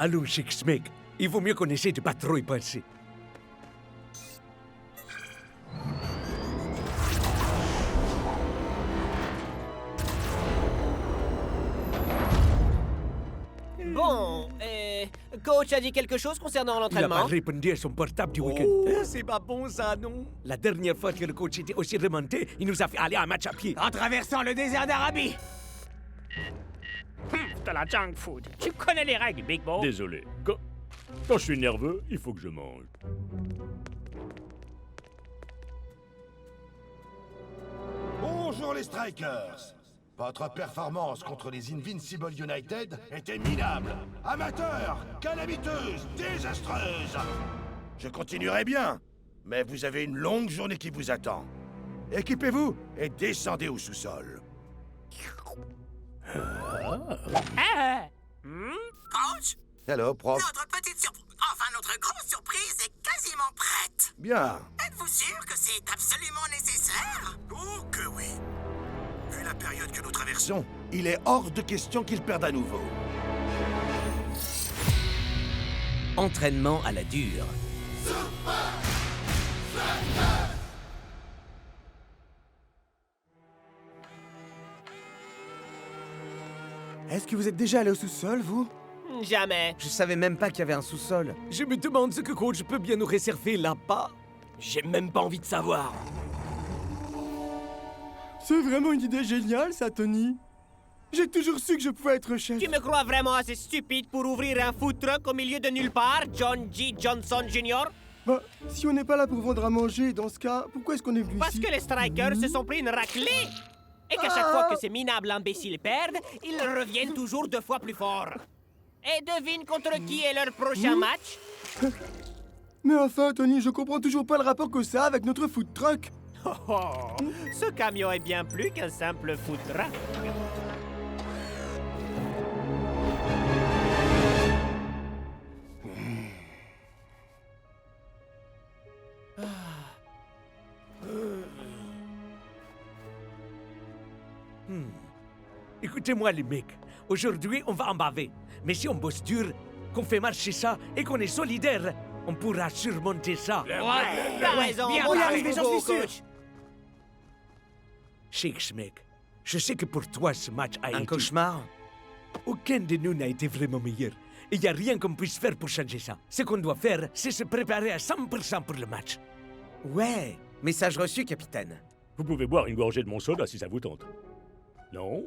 Allons, Chic mec. Il vaut mieux qu'on essaie de pas trop y penser. Bon, coach a dit quelque chose concernant Il a l'entraînement? pas répondu à son portable du week-end. Oh, c'est pas bon ça, non? La dernière fois que le coach était aussi remonté, il nous a fait aller à un match à pied. En traversant le désert d'Arabie! De la junk food. Tu connais les règles, Big Bo. Désolé. Quand je suis nerveux, il faut que je mange. Bonjour les Strikers. Votre performance contre les Invincible United était minable, amateur, calamiteuse, désastreuse. Je continuerai bien, mais vous avez une longue journée qui vous attend. Équipez-vous et descendez au sous-sol. Coach, Hello, prof. notre grosse surprise est quasiment prête. Bien. Êtes-vous sûr que c'est absolument nécessaire? Oh que oui. Vu la période que nous traversons, Il est hors de question qu'il perde à nouveau. Entraînement à la dure. Est-ce que vous êtes déjà allé au sous-sol, vous? Jamais. Je savais même pas qu'il y avait un sous-sol. Je me demande ce que coach peut bien nous réserver là-bas. J'ai même pas envie de savoir. C'est vraiment une idée géniale, ça, Tony. J'ai toujours su que je pouvais être chef. Tu me crois vraiment assez stupide pour ouvrir un food truck au milieu de nulle part, John G. Johnson Jr.? Bah, si on n'est pas là pour vendre à manger, dans ce cas, pourquoi est-ce qu'on est venu Parce ici? que les strikers se sont pris une raclée! Et qu'à chaque fois que ces minables imbéciles perdent, ils reviennent toujours 2 fois plus fort. Et devine contre qui est leur prochain match? Mais enfin, Tony, je comprends toujours pas le rapport que ça a avec notre food truck. Oh, oh, ce camion est bien plus qu'un simple food truck. Écoutez-moi les mecs, aujourd'hui on va en baver. Mais si on bosse dur, qu'on fait marcher ça et qu'on est solidaire, on pourra surmonter ça. T'as raison, bien on y parlé, arrive, j'en suis sûr. Chic mec, je sais que pour toi ce match a Un été... cauchemar? Aucun de nous n'a été vraiment meilleur. Et il n'y a rien qu'on puisse faire pour changer ça. Ce qu'on doit faire, c'est se préparer à 100% pour le match. Ouais, message reçu, capitaine. Vous pouvez boire une gorgée de mon soda si ça vous tente. Non?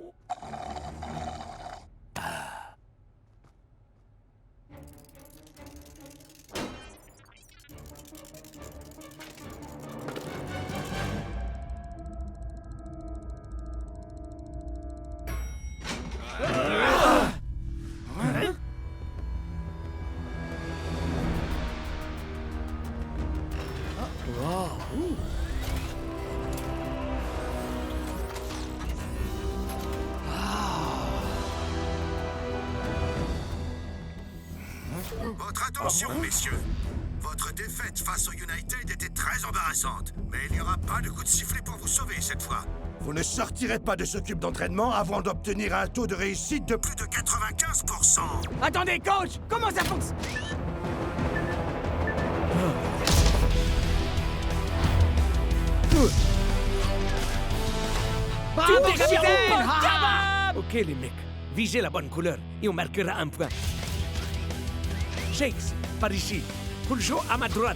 Votre attention, messieurs. Votre défaite face au United était très embarrassante, mais il n'y aura pas de coup de sifflet pour vous sauver cette fois. Vous ne sortirez pas de ce cube d'entraînement avant d'obtenir un taux de réussite de plus de 95%. Attendez, coach! Comment ça fonctionne? Bravo, capitaine! Ok les mecs, visez la bonne couleur et on marquera un point. Shakes, par ici. Puljo à ma droite.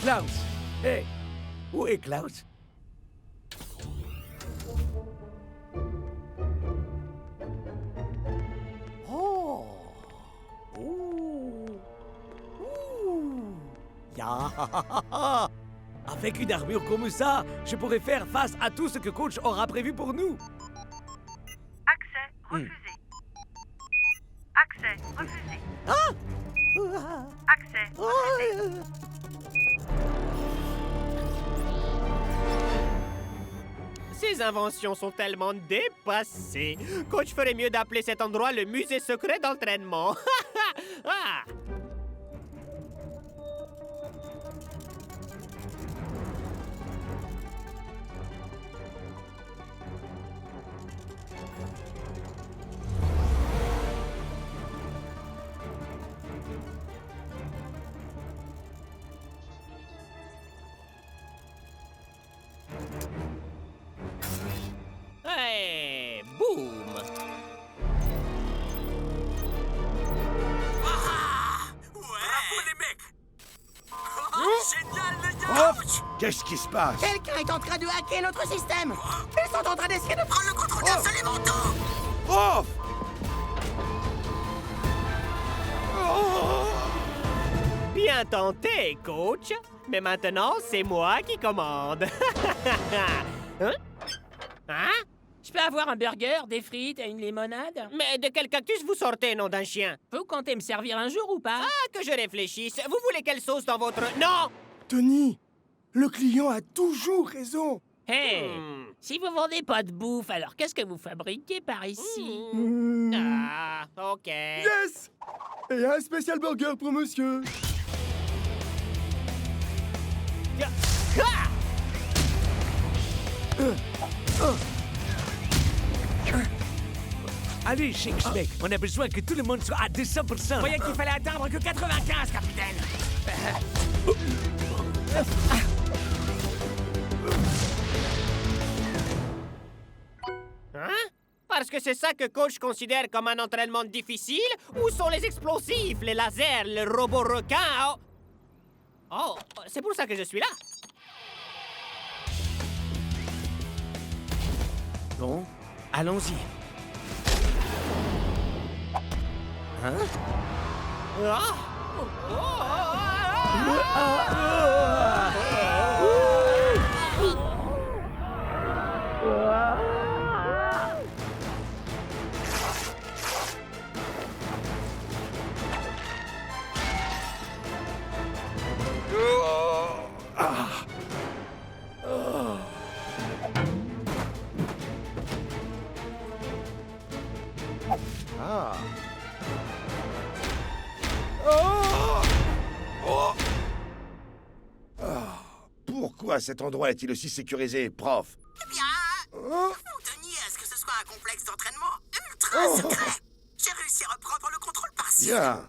Klaus. Hé, où est Klaus? Oh. Ouh. Ouh. Ya. Avec une armure comme ça, je pourrais faire face à tout ce que coach aura prévu pour nous. Accès refusé. Accès refusé. Accès refusé. Ces inventions sont tellement dépassées. Coach ferait mieux d'appeler cet endroit le musée secret d'entraînement. Ah! Qu'est-ce qui se passe? Quelqu'un est en train de hacker notre système. Ils sont en train d'essayer de Prends le contrôle d'absolument tout. Prof! Bien tenté, coach. Mais maintenant, c'est moi qui commande. Hein? Hein? Je peux avoir un burger, des frites et une limonade? Mais de quel cactus vous sortez, nom d'un chien? Vous comptez me servir un jour ou pas? Ah, que je réfléchisse. Vous voulez quelle sauce dans votre... Non! Tony, le client a toujours raison. Hey! Si vous vendez pas de bouffe, alors qu'est-ce que vous fabriquez par ici? Ah, OK. Yes! Et un spécial burger pour monsieur. Ah! Allez, Shake Mec, on a besoin que tout le monde soit à 200%. Voyez qu'il fallait atteindre que 95, capitaine. Hein? Parce que c'est ça que coach considère comme un entraînement difficile? Où sont les explosifs, les lasers, les robots requins? Oh, c'est pour ça que je suis là. Bon, allons-y. Hein? Ah! Pourquoi cet endroit est-il aussi sécurisé, prof? Eh bien, vous teniez à ce que ce soit un complexe d'entraînement ultra secret. J'ai réussi à reprendre le contrôle partiel. Bien.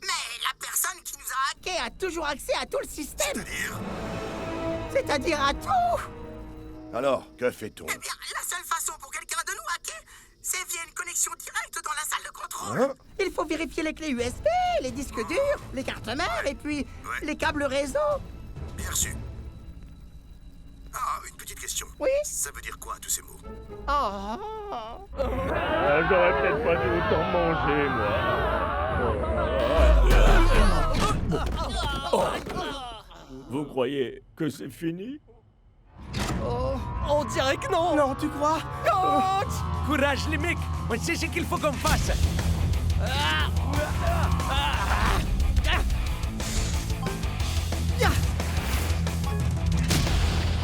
Mais la personne qui nous a hacké Qui a toujours accès à tout le système. C'est-à-dire C'est-à-dire à tout. Alors, que fait-on? Eh bien, la seule façon pour quelqu'un de nous hacker, c'est via une connexion directe dans la salle de contrôle. Hein? Il faut vérifier les clés USB, les disques durs, les cartes mères et puis les câbles réseau. Bien reçu. Ah, une petite question. Oui. Ça veut dire quoi, tous ces mots? Oh. J'aurais peut-être pas dû autant manger, moi. Vous croyez que c'est fini? On dirait que non. Non, tu crois? Courage, les mecs. On sait ce qu'il faut qu'on fasse.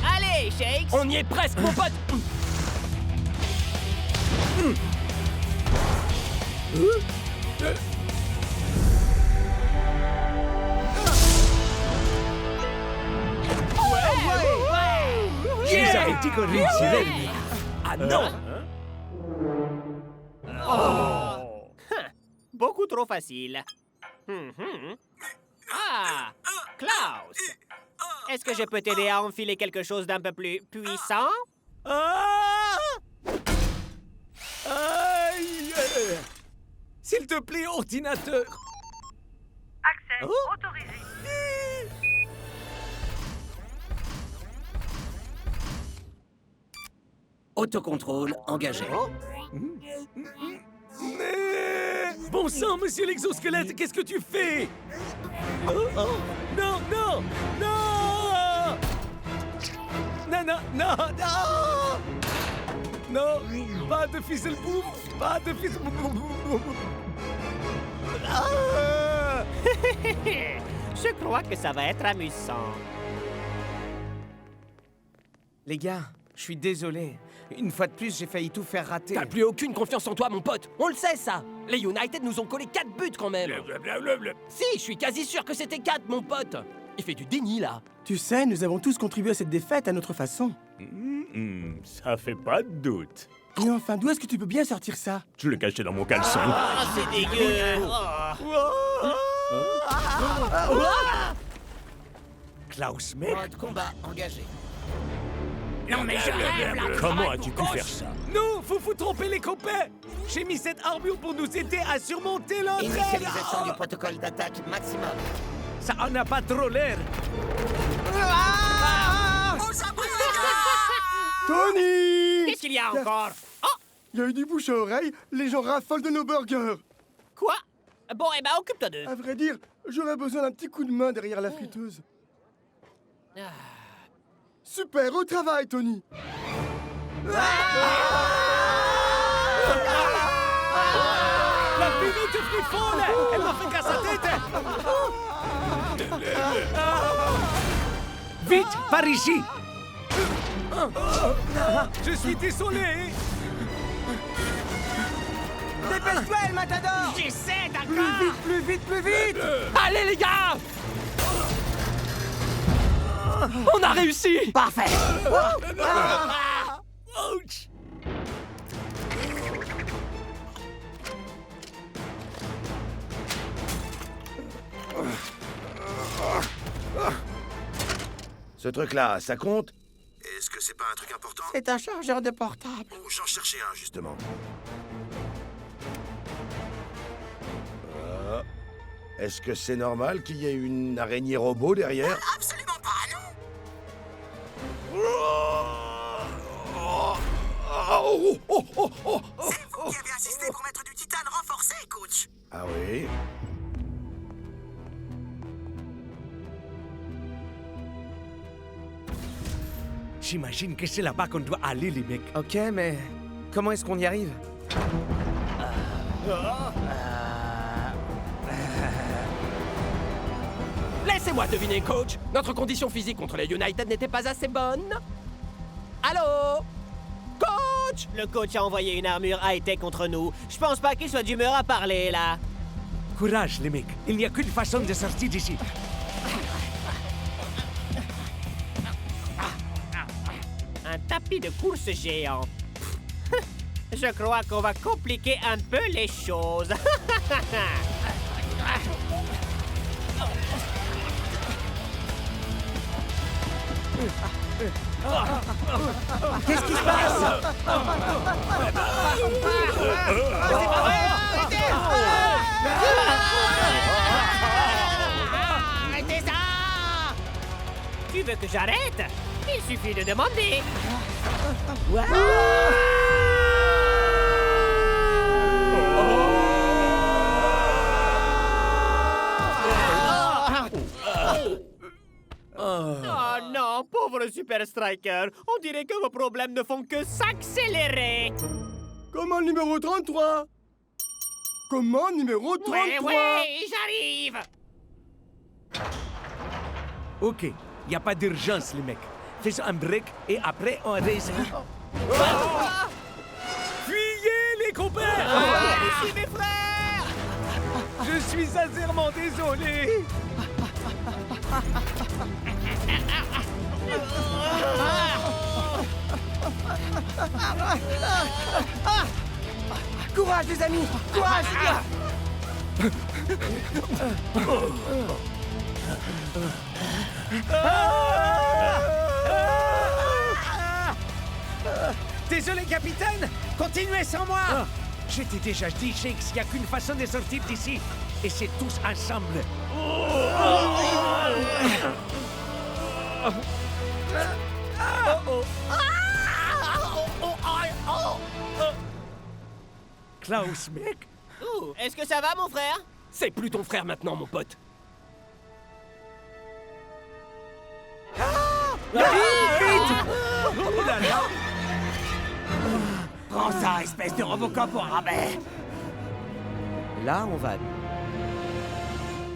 Allez, Shakes! On y est presque, mon pote! Je vous avais dit qu'on réussirait. Ah non. Beaucoup trop facile. Ah! Klaus! Est-ce que je peux t'aider à enfiler quelque chose d'un peu plus puissant? Ah! Aïe! S'il te plaît, ordinateur. Accès autorisé. Autocontrôle engagé. Bon sang, monsieur l'exosquelette, qu'est-ce que tu fais? Oh, oh, non, non, non! Non, non, non, non! Non, pas de fizzle bouffe, pas de fizzle bouffe. Ah! Je crois que ça va être amusant. Les gars, je suis désolé. Une fois de plus, j'ai failli tout faire rater. T'as plus aucune confiance en toi, mon pote. On le sait, ça. Les United nous ont collé 4 buts, quand même. Si, je suis quasi sûr que c'était 4, mon pote. Il fait du déni, là. Tu sais, nous avons tous contribué à cette défaite à notre façon. Ça fait pas de doute. Mais enfin, d'où est-ce que tu peux bien sortir ça? Je l'ai caché dans mon caleçon. Ah, c'est dégueu! Klaus, mec. Mode combat engagé. Non, mais je rêve, là. Comment as-tu pu faire ça? Non, vous trompez les copains. J'ai mis cette armure pour nous aider à surmonter l'entraîne. Initialisation du protocole d'attaque maximum. Ça en a pas trop l'air. Ah! Tony! Qu'est-ce qu'il y a encore? Oh! Il y a eu du bouche à oreille, les gens raffolent de nos burgers. Quoi? Bon, eh ben, occupe-toi d'eux. À vrai dire, j'aurais besoin d'un petit coup de main derrière la friteuse. Super, au travail, Tony! La minute friffonne! Elle m'a fait casser sa tête! Vite, par ici! Je suis désolé! Dépêche-toi, El Matador! J'essaie, d'accord! Plus vite, plus vite! Allez, les gars! On a réussi! Parfait! Ouch! Ce truc-là, ça compte? Est-ce que c'est pas un truc important? C'est un chargeur de portable. Oh, j'en cherchais un, justement. Est-ce que c'est normal qu'il y ait une araignée robot derrière? Absolument pas, non. C'est vous qui avez insisté pour mettre du titane renforcé, coach. Ah oui? J'imagine que c'est là-bas qu'on doit aller, les mecs. Ok, mais comment est-ce qu'on y arrive? Laissez-moi deviner, coach. Notre condition physique contre les United n'était pas assez bonne. Allô? Coach? Le coach a envoyé une armure high-tech contre nous. Je pense pas qu'il soit d'humeur à parler, là. Courage, les mecs. Il n'y a qu'une façon de sortir d'ici. Un tapis de course géant. Je crois qu'on va compliquer un peu les choses. Qu'est-ce qui se passe? Arrêtez ça! Tu veux que j'arrête? Il suffit de demander. Oh non, pauvre Super Striker. On dirait que vos problèmes ne font que s'accélérer. Commande numéro 33! Commande numéro 33! Ouais, j'arrive. Ok, il n'y a pas d'urgence, les mecs. Faisons un break et après on réessaye. Fuyez, les compères! Je suis mes frères. Je suis sincèrement désolé! Courage, les amis! Courage! Désolé, capitaine! Continuez sans moi! Je t'ai déjà dit, Shakes, qu'il n'y a qu'une façon de sortir d'ici. Et c'est tous ensemble. Klaus, mec! Ouh, est-ce que ça va, mon frère? C'est plus ton frère maintenant, mon pote. Prends ça, espèce de Robocop au rabais! Là, on va...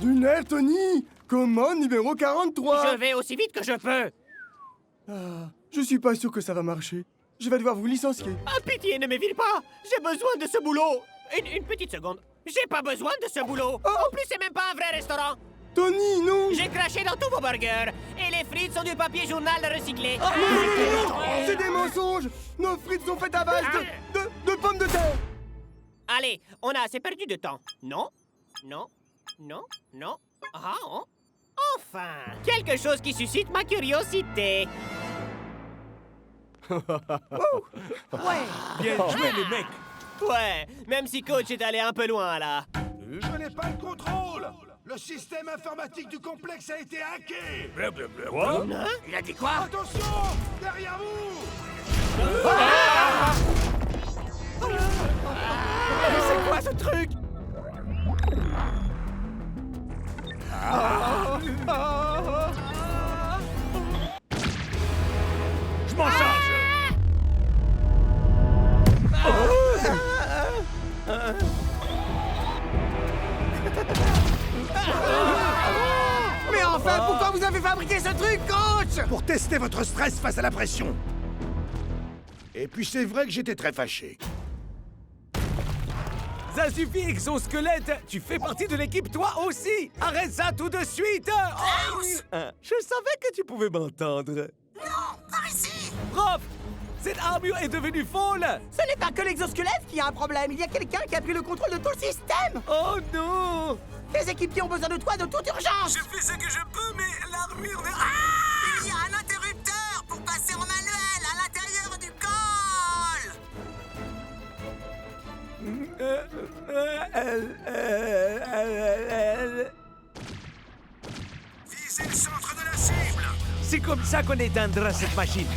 Du nerf, Tony! Commande numéro 43! Je vais aussi vite que je peux. Je suis pas sûr que ça va marcher. Je vais devoir vous licencier. Ah, pitié, ne m'évite pas. J'ai besoin de ce boulot. Une petite seconde. J'ai pas besoin de ce boulot. En plus, c'est même pas un vrai restaurant. Tony, non! J'ai craché dans tous vos burgers. Et les frites sont du papier journal recyclé. C'est des mensonges! Nos frites sont faites à base de pommes de terre! Allez, on a assez perdu de temps. Non, non, non, non. Ah, oh. Enfin, quelque chose qui suscite ma curiosité. Bien joué, les mecs! Ouais, même si coach est allé un peu loin, là. Je n'ai pas le contrôle! Le système informatique du complexe a été hacké! Quoi? Il a dit quoi? Attention! Derrière vous! C'est quoi ce truc? Je m'en charge. Mais enfin, pourquoi vous avez fabriqué ce truc, coach? Pour tester votre stress face à la pression. Et puis c'est vrai que j'étais très fâché. Ça suffit, exosquelette. Tu fais partie de l'équipe, toi aussi. Arrête ça tout de suite. Oh, je savais que tu pouvais m'entendre. Non, par ici. Prof, cette armure est devenue folle. Ce n'est pas que l'exosquelette qui a un problème. Il y a quelqu'un qui a pris le contrôle de tout le système. Oh non. Les équipiers ont besoin de toi de toute urgence. Je fais ce que je peux, mais l'armure ne... Ah! Il y a un interrupteur pour passer en manuel à l'intérieur du col. Visez le centre de la cible. C'est comme ça qu'on éteindra cette machine.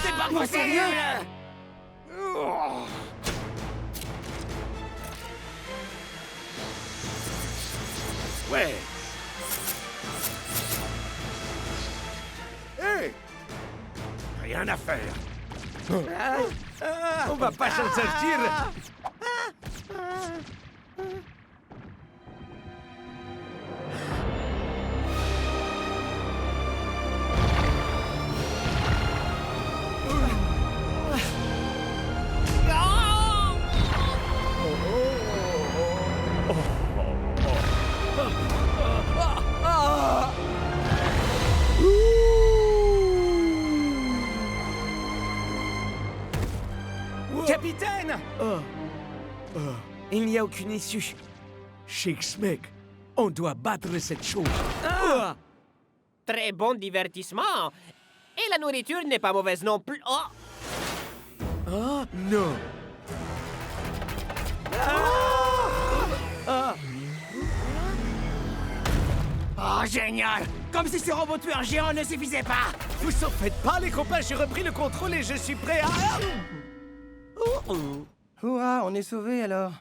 C'est pas possible! Ouais. Hé! Rien à faire. On va pas s'en sortir. Capitaine! Il n'y a aucune issue. Shakes, mec, on doit battre cette chose. Très bon divertissement. Et la nourriture n'est pas mauvaise non plus. Oh! Ah, non. Oh, génial! Comme si ce robot tueur géant ne suffisait pas! Vous en faites pas, les copains, j'ai repris le contrôle et je suis prêt à... Ouah, on est sauvés alors.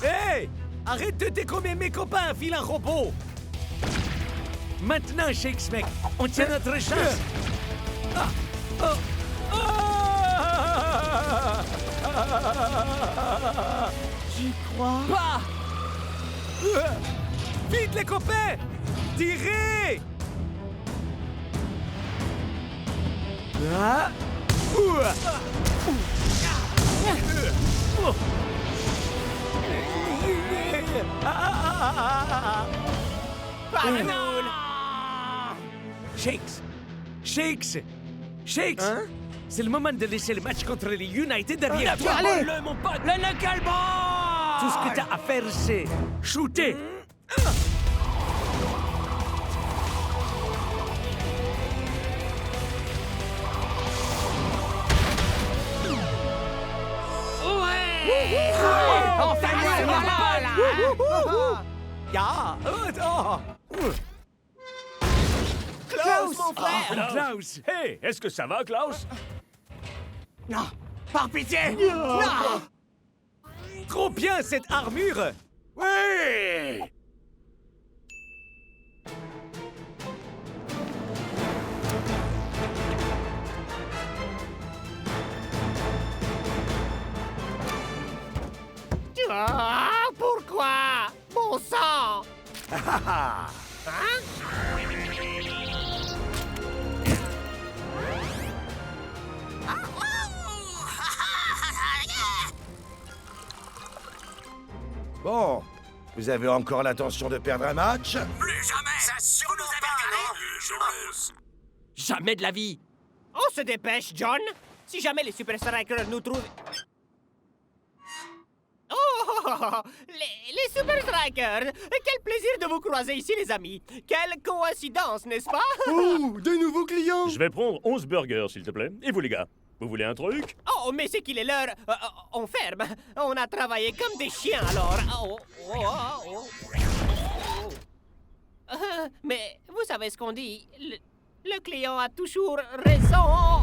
Hey! Arrête de décommer mes copains, vilain robot! Maintenant, Shakes, mec, on tient notre chance. J'y crois. Ah! Vite, les copains! Tirez! Ah! Pas cool. Shakes! Shakes! Shakes! C'est le moment de laisser le match contre les United derrière toi! allez. Le mon pote! Le knuckleball! Tout ce que t'as à faire, c'est shooter! Enfin, voilà! Ya! Klaus, mon frère! Klaus! Hey, est-ce que ça va, Klaus? Non! Par pitié! Non! Trop bien, cette armure! Oui! Ah, pourquoi? Bon sang! Bon, vous avez encore l'intention de perdre un match? Plus jamais. Ça sûrement pas, Jamais de la vie! On se dépêche, John. Si jamais les Super Strikers nous trouvent... Oh! Les Super Strikers! Quel plaisir de vous croiser ici, les amis! Quelle coïncidence, n'est-ce pas? Oh, de nouveaux clients. Je vais prendre 11 burgers, s'il te plaît. Et vous, les gars? Vous voulez un truc? Oh, mais c'est qu'il est l'heure. On ferme. On a travaillé comme des chiens, alors. Mais vous savez ce qu'on dit. Le client a toujours raison.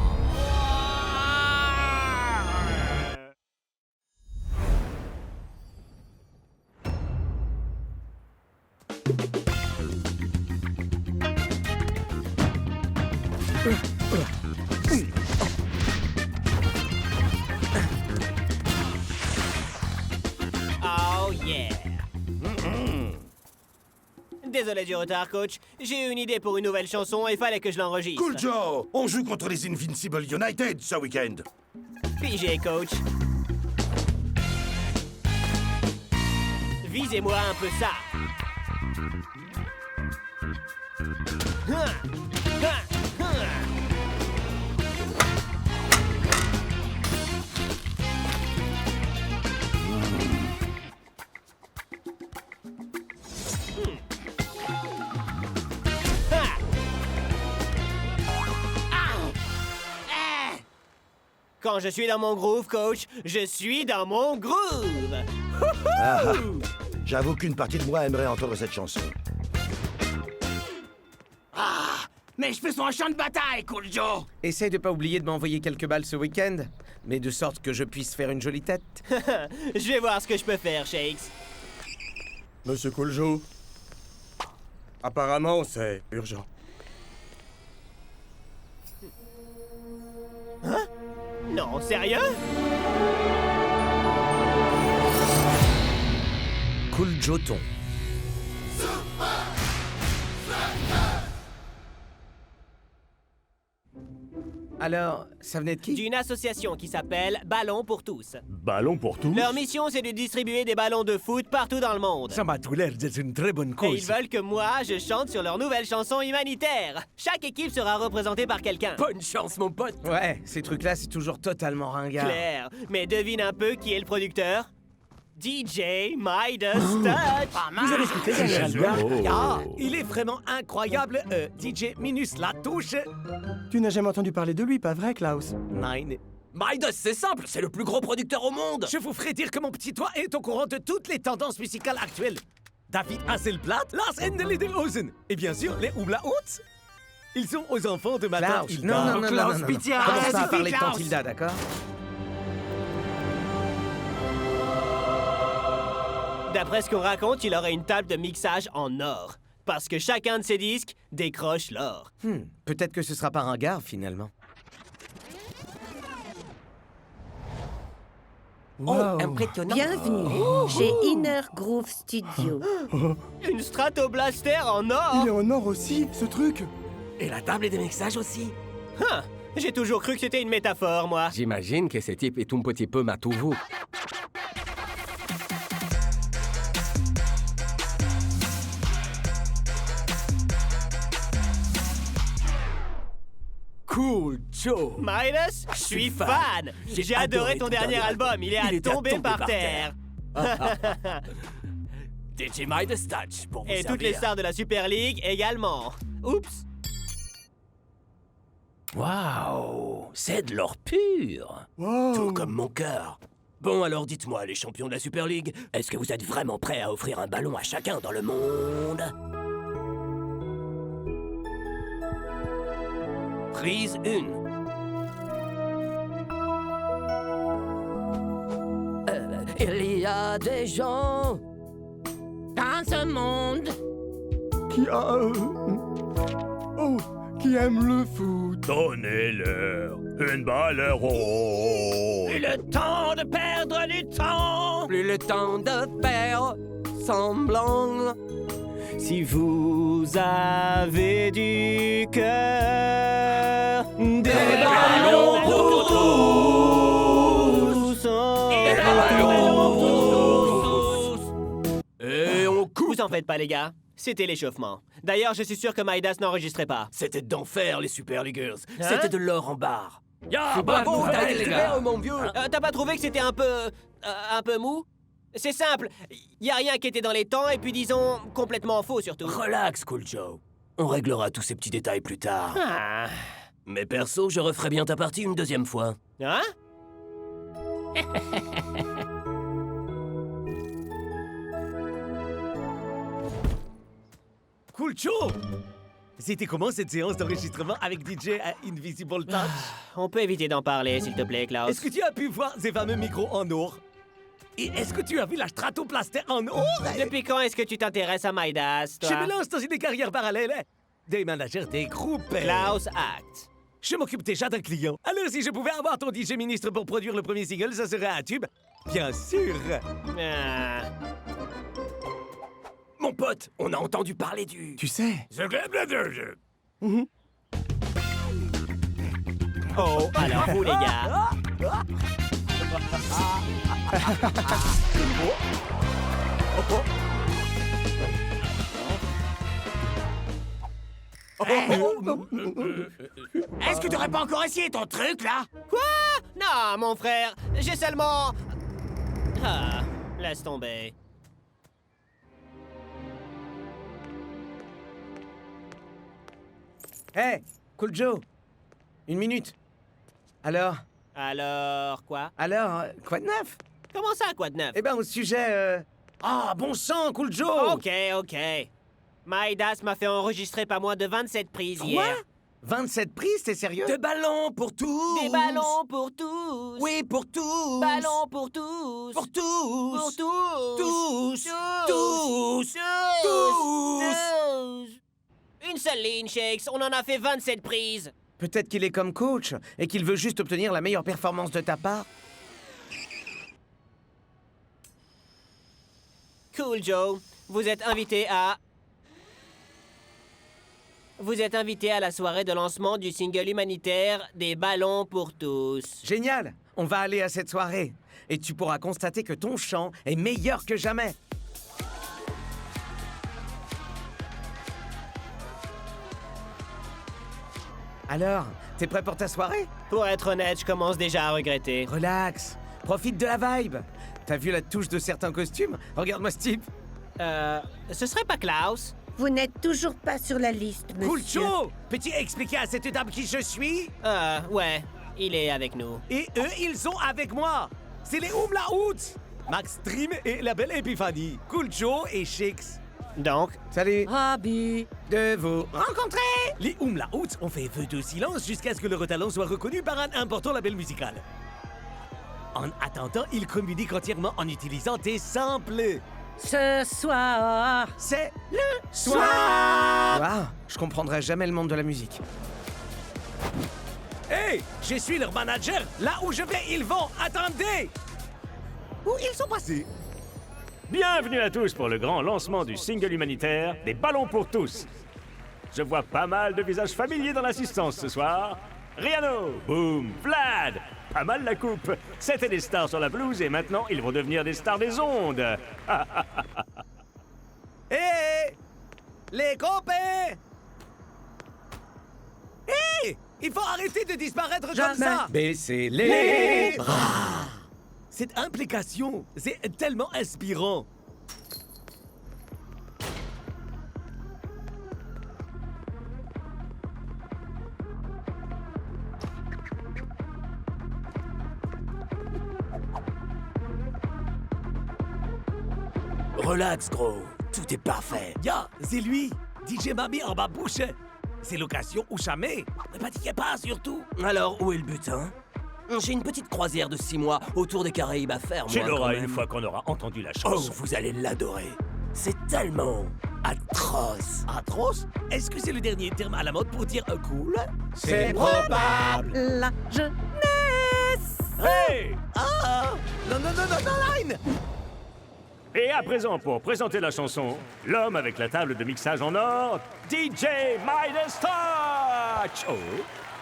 Oh yeah. Désolé du retard, coach. J'ai eu une idée pour une nouvelle chanson et fallait que je l'enregistre. Cool Joe, on joue contre les Invincible United ce week-end. Pigé, coach. Visez-moi un peu ça. Quand je suis dans mon groove, coach, je suis dans mon groove. Ah, j'avoue qu'une partie de moi aimerait entendre cette chanson. Mais je fais son champ de bataille, Cool Joe. Essaye de pas oublier de m'envoyer quelques balles ce week-end, mais de sorte que je puisse faire une jolie tête. Je vais voir ce que je peux faire, Shakes. Monsieur Cool Joe. Apparemment, c'est urgent. Hein? Non, sérieux? Cool Joton. Alors, ça venait de qui? D'une association qui s'appelle Ballon pour tous. Ballon pour tous? Leur mission, c'est de distribuer des ballons de foot partout dans le monde. Ça m'a tout l'air d'être une très bonne Et cause. ils veulent que moi, je chante sur leur nouvelle chanson humanitaire. Chaque équipe sera représentée par quelqu'un. Bonne chance, mon pote. Ouais, ces trucs-là, c'est toujours totalement ringard. Claire. Mais devine un peu qui est le producteur? DJ Midas Touch. Vous avez écouté ce album? Oh. Ah, il est vraiment incroyable. DJ Minus la touche. Tu n'as jamais entendu parler de lui, pas vrai, Klaus? Nine. Midas, c'est simple, c'est le plus gros producteur au monde. Je vous ferai dire que mon petit doigt est au courant de toutes les tendances musicales actuelles. David Hasselblatt, Lars Endeliederhosen et bien sûr les Oubla Hoots. Ils sont aux enfants de ma tante Klaus, Hilda. non, Klaus, pitié, Commence pas à suffit, parler de Klaus. tante Hilda, d'accord? D'après ce qu'on raconte, il aurait une table de mixage en or. Parce que chacun de ses disques décroche l'or. Peut-être que ce sera pas ringard, finalement. Oh, impressionnant. Bienvenue chez Inner Groove Studio. Une Stratoblaster en or? Il est en or aussi, ce truc. Et la table de mixage aussi. Hein, j'ai toujours cru que c'était une métaphore, moi. J'imagine que ce type est un petit peu matouveau. Cool Joe. Midas, je suis fan. J'ai adoré ton dernier album. Il est à tomber par terre. DJ Midas Touch pour vous Et toutes les stars de la Super League également. Oups. Waouh, c'est de l'or pur. Wow. Tout comme mon cœur. Bon, alors dites-moi, les champions de la Super League, est-ce que vous êtes vraiment prêts à offrir un ballon à chacun dans le monde? Prise 1. Il y a des gens dans ce monde Qui a... Oh, qui aime le foot. Donnez-leur une balle rose. Plus le temps de perdre du temps. plus le temps de faire semblant. Si vous avez du cœur, des ballons pour tous. Des ballons pour tous. Et on coupe. Vous en faites pas, les gars. C'était l'échauffement. D'ailleurs, je suis sûr que Midas n'enregistrait pas. C'était d'enfer, les Super Leaguers. Hein? C'était de l'or en barre. bravo, t'as les été gars. super, mon vieux. T'as pas trouvé que c'était un peu mou? C'est simple. Y a rien qui était dans les temps et puis disons complètement faux surtout. Relax, Cool Joe. On réglera tous ces petits détails plus tard. Ah. Mais perso, je referais bien ta partie une deuxième fois. Hein? Cool Joe! C'était comment cette séance d'enregistrement avec DJ à Invisible Touch? On peut éviter d'en parler, s'il te plaît, Klaus. Est-ce que tu as pu voir ces fameux micros en or? Et est-ce que tu as vu la Stratoplaster en or? Depuis quand est-ce que tu t'intéresses à Midas, toi? Je me lance dans une carrière parallèle. Des managers, des groupes. Klaus Act. Je m'occupe déjà d'un client. Alors si je pouvais avoir ton DJ ministre pour produire le premier single, ça serait un tube. Bien sûr. Ah. Mon pote, on a entendu parler du... Tu sais. Oh, alors vous, les gars. Est-ce que t'aurais pas encore essayé ton truc, là? Quoi? Non, mon frère, j'ai seulement... Ah, laisse tomber. Hey, Cool Joe. Une minute. Alors, Quoi? quoi de neuf? Comment ça, quoi de neuf? Eh ben, au sujet, Ah, bon sang, Cool Joe! Ok. Midas m'a fait enregistrer pas moins de 27 prises hier. 27 prises, t'es sérieux? De ballons pour tous. Des ballons pour tous. Oui, pour tous. Ballons pour tous. Pour tous. Pour tous. Tous. Tous. Une seule ligne, Shakes. On en a fait 27 prises. Peut-être qu'il est comme coach et qu'il veut juste obtenir la meilleure performance de ta part. Cool, Joe. Vous êtes invité à la soirée de lancement du single humanitaire des ballons pour tous. Génial! On va aller à cette soirée. Et tu pourras constater que ton chant est meilleur que jamais. Alors, t'es prêt pour ta soirée? Pour être honnête, je commence déjà à regretter. Relax. Profite de la vibe. T'as vu la touche de certains costumes? Regarde-moi ce type. Ce serait pas Klaus? Vous n'êtes toujours pas sur la liste, monsieur. Cool Joe! Peux-tu expliquer à cette dame qui je suis? Ouais. Il est avec nous. Et eux, ils sont avec moi. C'est les Umlauts. Max Dream et la belle Epiphanie. Cool Joe et Shakes. Donc? Salut. Rabi. De vous rencontrer. Les Umlauts ont fait feu de silence jusqu'à ce que leur talent soit reconnu par un important label musical. En attendant, ils communiquent entièrement en utilisant des samples. Ce soir, c'est le soir. Wow, je comprendrai jamais le monde de la musique. Hey, je suis leur manager. Là où je vais, ils vont. Attendez. Où ils sont passés? Bienvenue à tous pour le grand lancement du single humanitaire des ballons pour tous. Je vois pas mal de visages familiers dans l'assistance ce soir. Riano, Boom, Vlad, pas mal la coupe. C'était des stars sur la pelouse et maintenant ils vont devenir des stars des ondes. Hé, les copains. Hé, il faut arrêter de disparaître comme ça. Baissez les bras. Cette implication, c'est tellement inspirant. Relax, gros. Tout est parfait. Ya, c'est lui. DJ m'a mis en bas bouche. C'est l'occasion ou jamais. Ne paniquez pas, surtout. Alors, où est le butin? J'ai une petite croisière de 6 mois autour des Caraïbes à faire, moi, Tu quand l'auras même. une fois qu'on aura entendu la Oh, chanson. vous allez l'adorer. C'est tellement atroce. Atroce? Est-ce que c'est le dernier terme à la mode pour dire cool? C'est probable. la jeunesse. Hey! Ah! Non, line! Et à présent, pour présenter la chanson, l'homme avec la table de mixage en or, DJ Midas Touch! Oh!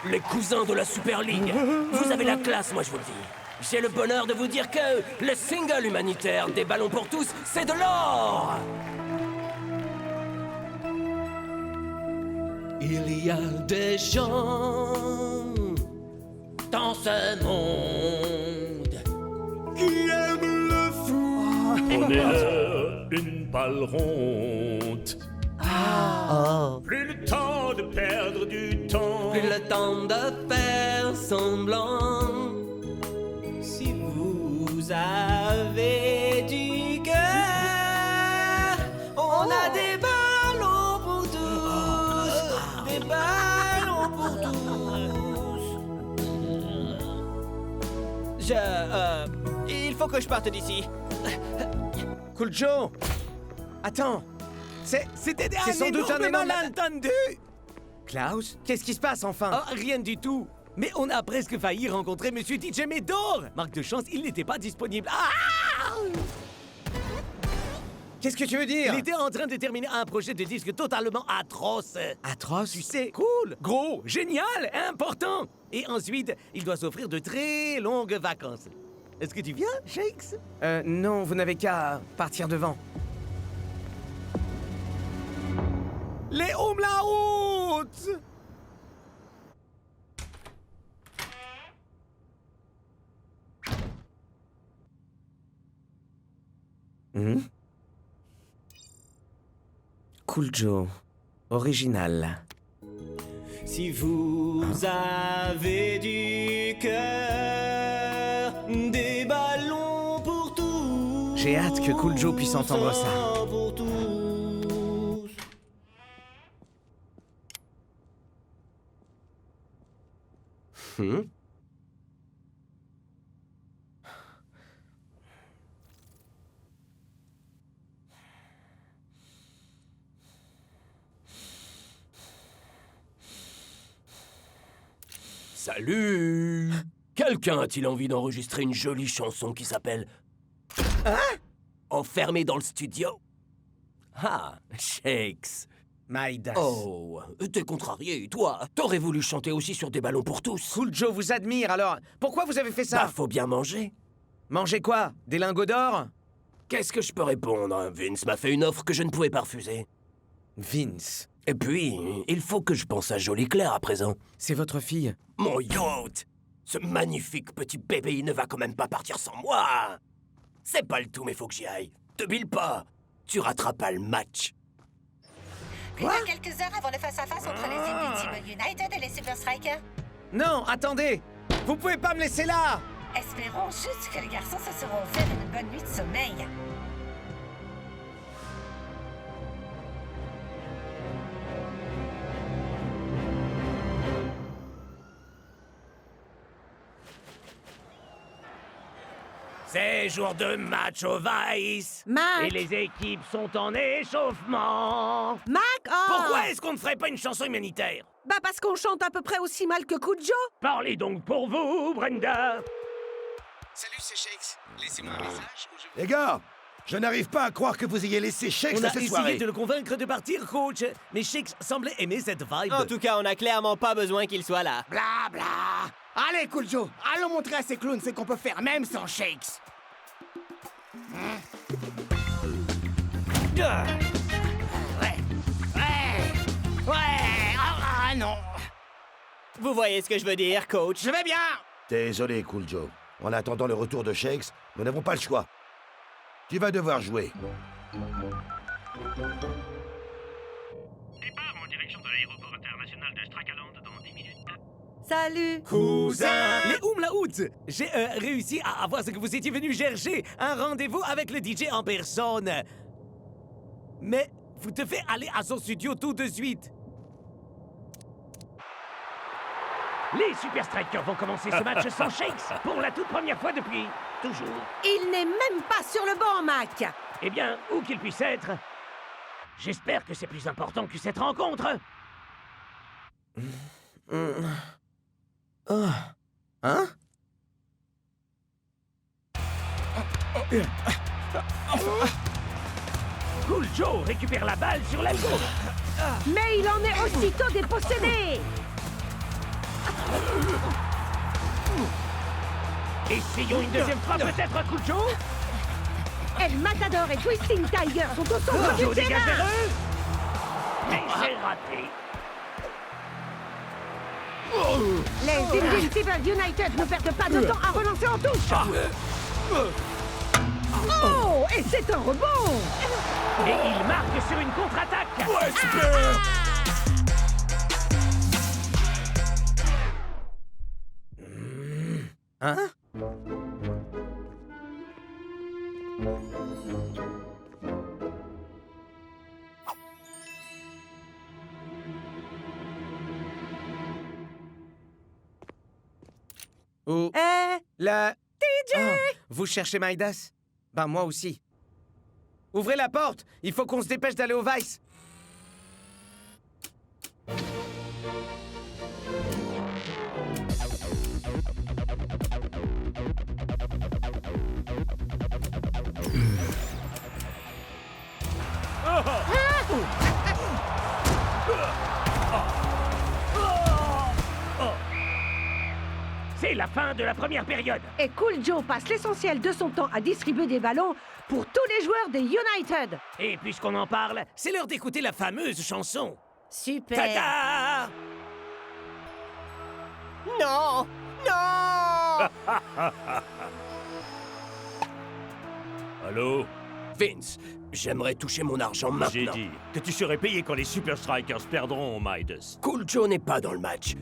Les cousins de la Super League. Vous avez la classe, moi je vous le dis. J'ai le bonheur de vous dire que le single humanitaire des ballons pour tous, c'est de l'or! Il y a des gens dans ce monde Qui aime le foot. On est là, une balle ronde. Plus le temps de perdre du temps. Plus le temps de faire semblant. Si vous avez du cœur, on a des ballons pour tous. Des ballons pour tous. Il faut que je parte d'ici. Cool Joe! Attends! C'était C'est sans doute un énorme malentendu. Klaus, qu'est-ce qui se passe enfin? Oh, rien du tout. Mais on a presque failli rencontrer Monsieur DJ Médor. Marque de chance, il n'était pas disponible. Ah! Qu'est-ce que tu veux dire? Il était en train de terminer un projet de disque totalement atroce. Atroce? Tu sais, cool, gros, génial, important. Et ensuite, il doit s'offrir de très longues vacances. Est-ce que tu viens, Shakes? Non, vous n'avez qu'à partir devant. Les Umlaut! Cool Joe. Original. Si vous avez du cœur, des ballons pour tous. J'ai hâte que Cool Joe puisse entendre ça. Pour tous. Salut! Quelqu'un a-t-il envie d'enregistrer une jolie chanson qui s'appelle... Hein? Enfermé dans le studio? Ah, Shakes. Maïdas. Oh, t'es contrarié, toi. T'aurais voulu chanter aussi sur des ballons pour tous. Cool Joe vous admire, alors pourquoi vous avez fait ça? Bah, faut bien manger. Manger quoi? Des lingots d'or? Qu'est-ce que je peux répondre? Vince m'a fait une offre que je ne pouvais pas refuser. Vince. Et puis, il faut que je pense à Jolie Claire à présent. C'est votre fille? Mon yacht! Ce magnifique petit bébé, il ne va quand même pas partir sans moi! C'est pas le tout, mais faut que j'y aille. Te bile pas! Tu rateras pas le match. Il y a quelques heures avant le face-à-face entre les Invincible United et les Super Strikers. Non, attendez! Vous pouvez pas me laisser là! Espérons juste que les garçons se seront fait une bonne nuit de sommeil. C'est jour de match au Vice. Mac! Et les équipes sont en échauffement. Mac! Oh! Pourquoi est-ce qu'on ne ferait pas une chanson humanitaire? Bah parce qu'on chante à peu près aussi mal que Cool Joe. Parlez donc pour vous, Brenda. Salut, c'est Shakes. Laissez-moi un message ou je... Les gars, je n'arrive pas à croire que vous ayez laissé Shakes On a à cette essayé soirée. de le convaincre de partir, coach. Mais Shakes semblait aimer cette vibe. En tout cas, on a clairement pas besoin qu'il soit là. Bla bla. Allez, Cool Joe, allons montrer à ces clowns ce qu'on peut faire même sans Shakes. Ah non. Vous voyez ce que je veux dire, coach? Je vais bien. Désolé, Cool Joe. En attendant le retour de Shakes, nous n'avons pas le choix. Tu vas devoir jouer. Départ en direction de l'aéroport international de Strakaland dans 10 minutes. Salut! Cousin! Les Umlaut! J'ai réussi à avoir ce que vous étiez venu chercher, un rendez-vous avec le DJ en personne. Mais vous devez aller à son studio tout de suite. Les Super Strikers vont commencer ce match sans Shakes pour la toute première fois depuis toujours. Il n'est même pas sur le banc, Mac! Eh bien, où qu'il puisse être, j'espère que c'est plus important que cette rencontre. Hein? Cool Joe récupère la balle sur la gauche. Mais il en est aussitôt dépossédé! Essayons une deuxième fois peut-être, Cool Joe. El Matador et Twisting Tiger sont au centre Cool du Joe dégage vers terrain! eux. Mais c'est raté. Les Invincible United ne perdent pas de temps à relancer en touche! Oh! Et c'est un rebond! Et il marque sur une contre-attaque. Ouais, super. Hein? Où? La... DJ! Oh, vous cherchez Midas? Ben, moi aussi. Ouvrez la porte! Il faut qu'on se dépêche d'aller au Vice! C'est la fin de la première période. Et Cool Joe passe l'essentiel de son temps à distribuer des ballons pour tous les joueurs des United. Et puisqu'on en parle, c'est l'heure d'écouter la fameuse chanson. Super. Tada! Non! Non! Allô? Vince, j'aimerais toucher mon argent maintenant. J'ai dit que tu serais payé quand les Super Strikers perdront, Midas. Cool Joe n'est pas dans le match.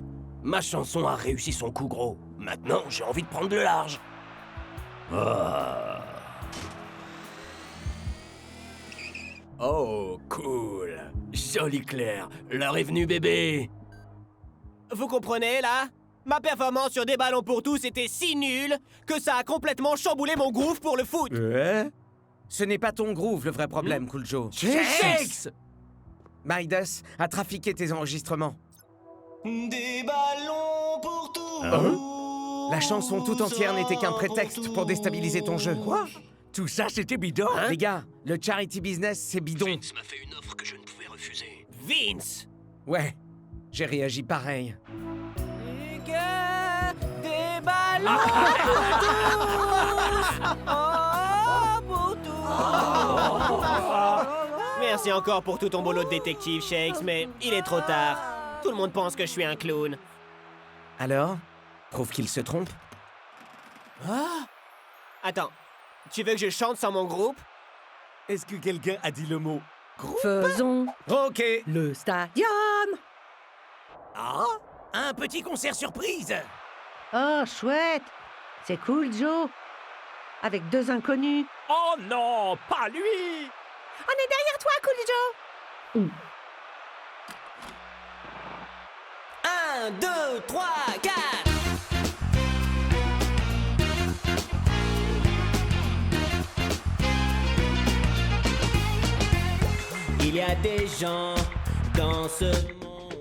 Ma chanson a réussi son coup gros. Maintenant, j'ai envie de prendre le large. Ah. Oh, cool. Joli clair. L'heure est venue, bébé. Vous comprenez, là? Ma performance sur des ballons pour tous était si nulle que ça a complètement chamboulé mon groove pour le foot. Ce n'est pas ton groove le vrai problème, Cool Joe. Shakes! Midas a trafiqué tes enregistrements. Des ballons pour tous. La chanson tout entière n'était qu'un prétexte pour déstabiliser ton jeu. Quoi? Tout ça, c'était bidon? Les gars, le charity business, c'est bidon. Vince m'a fait une offre que je ne pouvais refuser. Vince! Ouais, j'ai réagi pareil. Des ballons pour tous. Merci encore pour tout ton boulot de détective, Shakes, mais il est trop tard. Tout le monde pense que je suis un clown. Alors? Prouve qu'il se trompe? Attends, tu veux que je chante sans mon groupe? Est-ce que quelqu'un a dit le mot groupe? Faisons Ok. le stadium. Ah? Un petit concert surprise! Oh, chouette. C'est Cool Joe. Avec 2 inconnus. Oh non, pas lui! On est derrière toi, Cool Joe. 1, 2, 3, 4. Il y a des gens dans ce monde.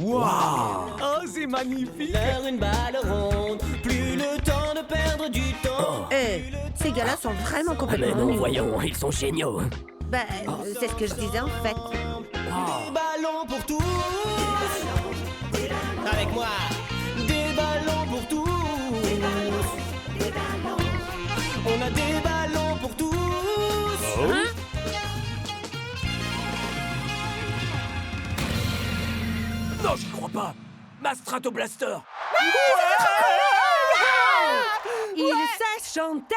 Wow! Oh, c'est magnifique! Leur une balle ronde, plus le temps de perdre du temps. Ces gars-là sont vraiment Mais complètement non, nuls. voyons, ils sont géniaux. Ben, c'est ce que je disais en fait. Des ballons pour tous. Avec moi. Des ballons pour tous. On a des ballons pour tous. Hein? Non, j'y crois pas. Ma Stratoblaster. Il sait chanter.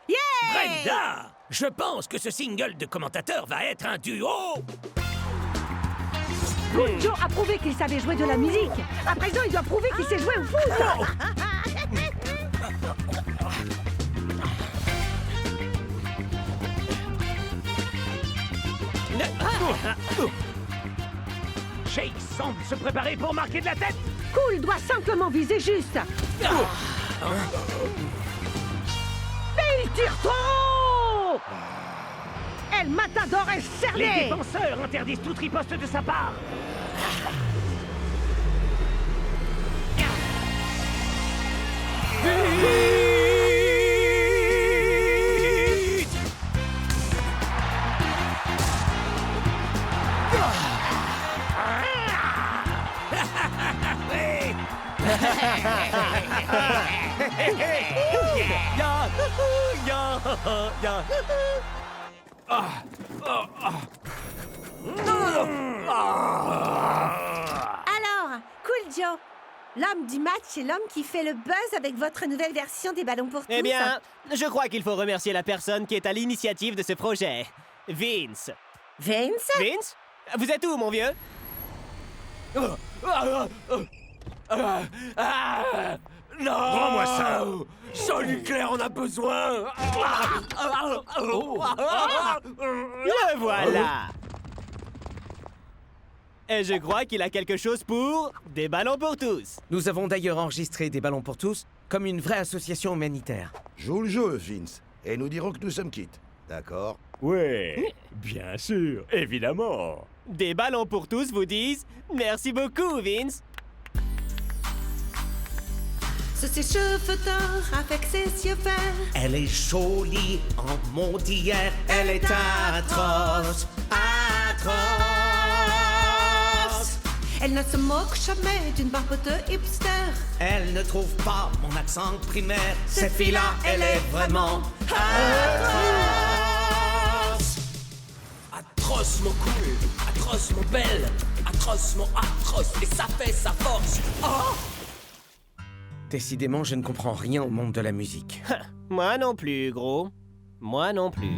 Yeah! Brenda! Je pense que ce single de commentateur va être un duo! Cool Joe a prouvé qu'il savait jouer de la musique. À présent, il doit prouver qu'il sait jouer au foot. Shake semble se préparer pour marquer de la tête. Cool doit simplement viser juste. Mais il tire trop! El Matador est cerné. Les défenseurs interdisent toute riposte de sa part. Alors, Cool Joe, l'homme du match est l'homme qui fait le buzz avec votre nouvelle version des ballons pour tous. Eh bien, je crois qu'il faut remercier la personne qui est à l'initiative de ce projet. Vince. Vince? Vince? Vous êtes où, mon vieux? Non! Rends-moi ça! Champ nucléaire, on a besoin! Le voilà! Et je crois qu'il a quelque chose pour des ballons pour tous. Nous avons d'ailleurs enregistré des ballons pour tous comme une vraie association humanitaire. Joue le jeu, Vince, et nous dirons que nous sommes quittes. D'accord? Ouais, bien sûr, évidemment. Des ballons pour tous vous disent merci beaucoup, Vince. Sous ses cheveux d'or, avec ses yeux verts. Elle est jolie en mon d'hier. Elle est atroce, atroce. Elle ne se moque jamais d'une barbe de hipster. Elle ne trouve pas mon accent primaire. Cette fille-là, elle est vraiment atroce. Atrocement cool, atrocement belle, atrocement atroce, et ça fait sa force. Oh! Décidément, je ne comprends rien au monde de la musique. Moi non plus, gros. Moi non plus.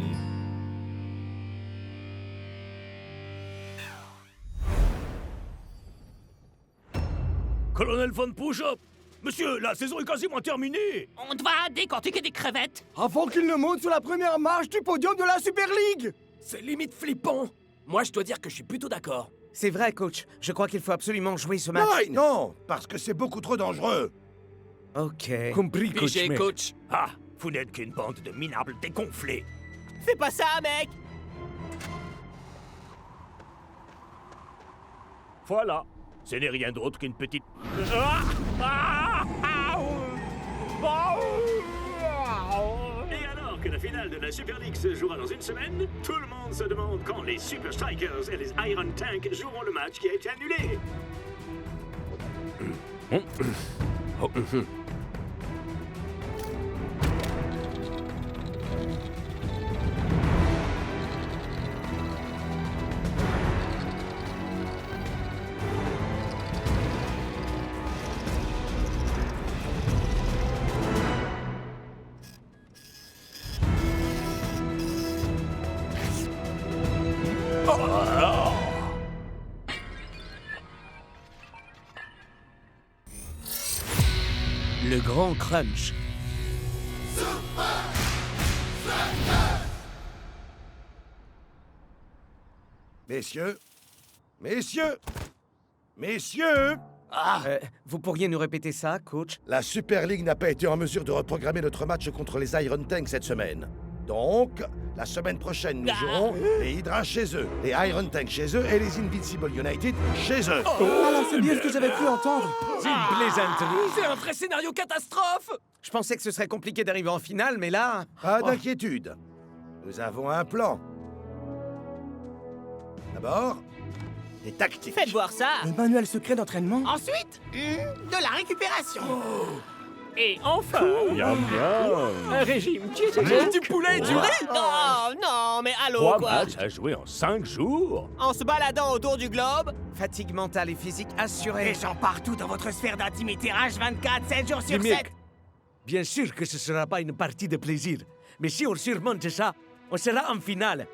Colonel Von Push-Up! Monsieur, la saison est quasiment terminée! On doit décortiquer des crevettes. Avant qu'il ne monte sur la première marche du podium de la Super League! C'est limite flippant. Moi, je dois dire que je suis plutôt d'accord. C'est vrai, coach. Je crois qu'il faut absolument jouer ce match. Non, parce que c'est beaucoup trop dangereux. Ok. Compris, coach. Pigé, mais- coach. Ah, vous n'êtes qu'une bande de minables dégonflés. Fais pas ça, mec. Voilà, ce n'est rien d'autre qu'une petite... Et alors que la finale de la Super League se jouera dans une semaine, tout le monde se demande quand les Super Strikers et les Iron Tank joueront le match qui a été annulé. Le grand crunch. Messieurs, messieurs, messieurs, Vous pourriez nous répéter ça, coach? la Super League n'a pas été en mesure de reprogrammer notre match contre les Iron Tanks cette semaine. Donc, la semaine prochaine, nous jouerons les Hydra chez eux, les Iron Tanks chez eux et les Invincible United chez eux. Alors c'est bien ce que j'avais cru entendre. C'est une plaisanterie! C'est un vrai scénario catastrophe. Je pensais que ce serait compliqué d'arriver en finale, mais là... Pas d'inquiétude. Nous avons un plan. D'abord, des tactiques. Faites voir ça. Le manuel secret d'entraînement. Ensuite, de la récupération. Et enfin, Miam, miam. un régime diététique. Du poulet et du riz. Non, non, mais allô, 3 quoi. matchs à jouer en 5 jours. En se baladant autour du globe. Fatigue mentale et physique assurée. Des gens partout dans votre sphère d'intimité H24, 7 jours sur 7. Mec, bien sûr que ce sera pas une partie de plaisir. Mais si on surmonte ça, on sera en finale.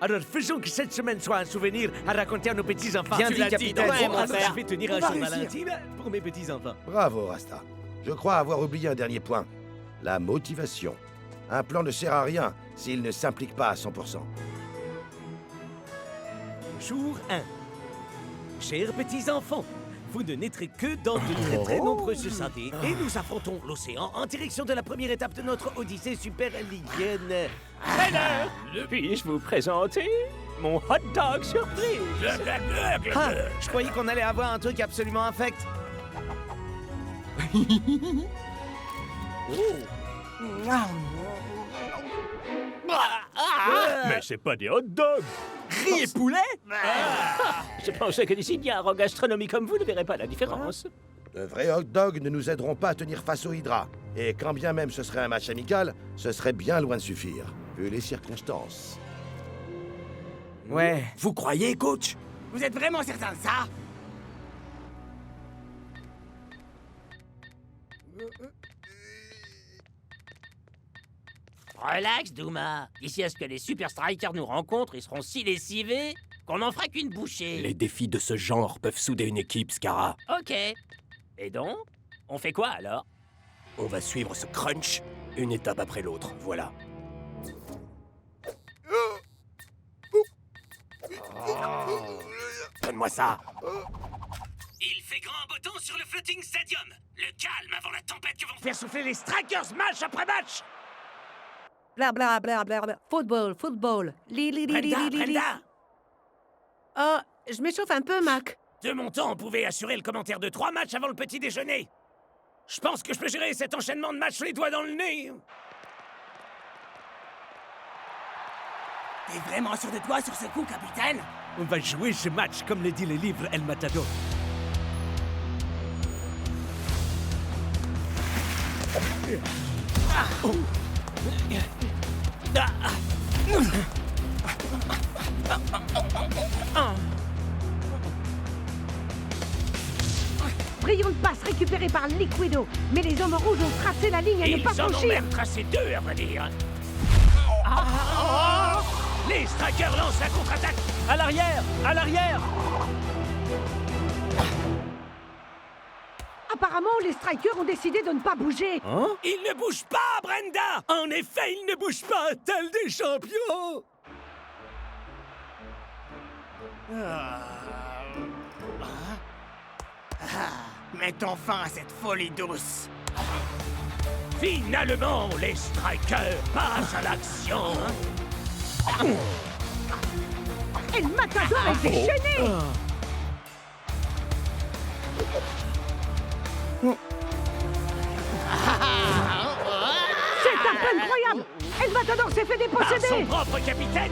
Alors faisons que cette semaine soit un souvenir à raconter à nos petits-enfants. Bien Tu dit, l'as capitaine. donc, Ouais, mon alors frère. je vais tenir un On va journal réussir. intime pour mes petits-enfants. Bravo, Rasta. Je crois avoir oublié un dernier point. La motivation. Un plan ne sert à rien s'il ne s'implique pas à 100%. Jour 1. Chers petits-enfants, vous ne naîtrez que dans de très nombreuses santé et nous affrontons l'océan en direction de la première étape de notre odyssée super-ligienne. Puis-je vous présenter mon hot dog surprise? Ah, je croyais qu'on allait avoir un truc absolument infect. Mais c'est pas des hot dogs! Riz et poulet. Je pensais que des ignares en gastronomie comme vous ne verraient pas la différence. De vrais hot dogs ne nous aideront pas à tenir face aux Hydra. Et quand bien même ce serait un match amical, ce serait bien loin de suffire, vu les circonstances. Ouais. Vous croyez, coach? Vous êtes vraiment certain de ça? Relax, Douma. D'ici à ce que les Super Strikers nous rencontrent, ils seront si lessivés qu'on n'en fera qu'une bouchée. Les défis de ce genre peuvent souder une équipe, Scara. Ok. Et donc, on fait quoi alors? On va suivre ce crunch, une étape après l'autre, voilà. Donne-moi ça. Il fait grand beau temps sur le Floating Stadium. Le calme avant la tempête que vont faire souffler les Strikers match après match. Bla bla bla bla bla. Football, football. Brenda. Oh, je m'échauffe un peu, Mac. De mon temps, on pouvait assurer le commentaire de 3 matchs avant le petit déjeuner. Je pense que je peux gérer cet enchaînement de matchs les doigts dans le nez. T'es vraiment sûr de toi sur ce coup, capitaine? On va jouer ce match comme le dit le livre El Matador. Brillante passe récupérée par Liquido. Mais les hommes rouges ont tracé la ligne à ne pas Ils en ont franchir. même tracé 2, à vrai dire. Les Strikers lancent la contre-attaque. À l'arrière! À l'arrière! Apparemment, les Strikers ont décidé de ne pas bouger. Ils ne bougent pas, Brenda. En effet, ils ne bougent pas, tels des champions. Mettons fin à cette folie douce. Finalement, les Strikers passent à l'action. Et le Matador est déchaîné. C'est un peu incroyable. Et le Matador s'est fait Par son déposséder. propre capitaine.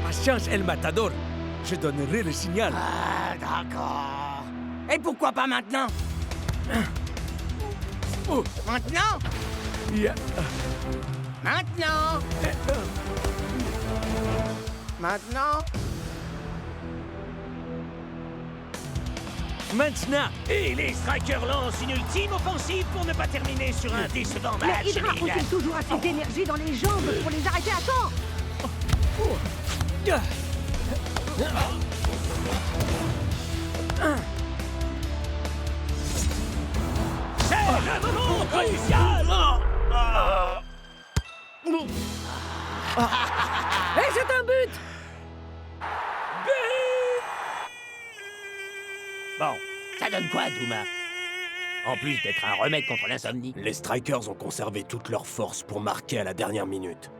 Patience, El Matador. Je donnerai le signal. Ah, d'accord. Et pourquoi pas maintenant? Maintenant? Yeah. Maintenant? Maintenant? Maintenant, et les Strikers lancent une ultime offensive pour ne pas terminer sur un décevant match. Mais Hydra ont-ils toujours assez d'énergie dans les jambes pour les arrêter à temps? C'est le moment crucial. Et c'est un but. Bon, ça donne quoi, Douma? En plus d'être un remède contre l'insomnie. Les Strikers ont conservé toute leur force pour marquer à la dernière minute.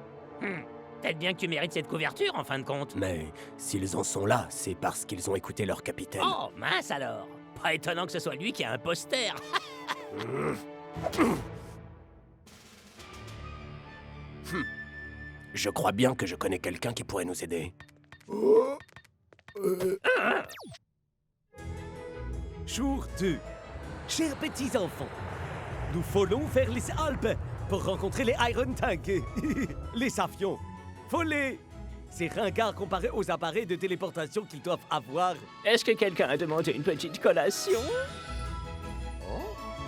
Peut-être bien que tu mérites cette couverture, en fin de compte. Mais s'ils en sont là, c'est parce qu'ils ont écouté leur capitaine. Oh, mince alors. Pas étonnant que ce soit lui qui a un poster. Je crois bien que je connais quelqu'un qui pourrait nous aider. Jour 2. Chers petits enfants, nous voulons vers les Alpes pour rencontrer les Iron Tanks, les avions. Volés. C'est ringard comparé aux appareils de téléportation qu'ils doivent avoir. Est-ce que quelqu'un a demandé une petite collation?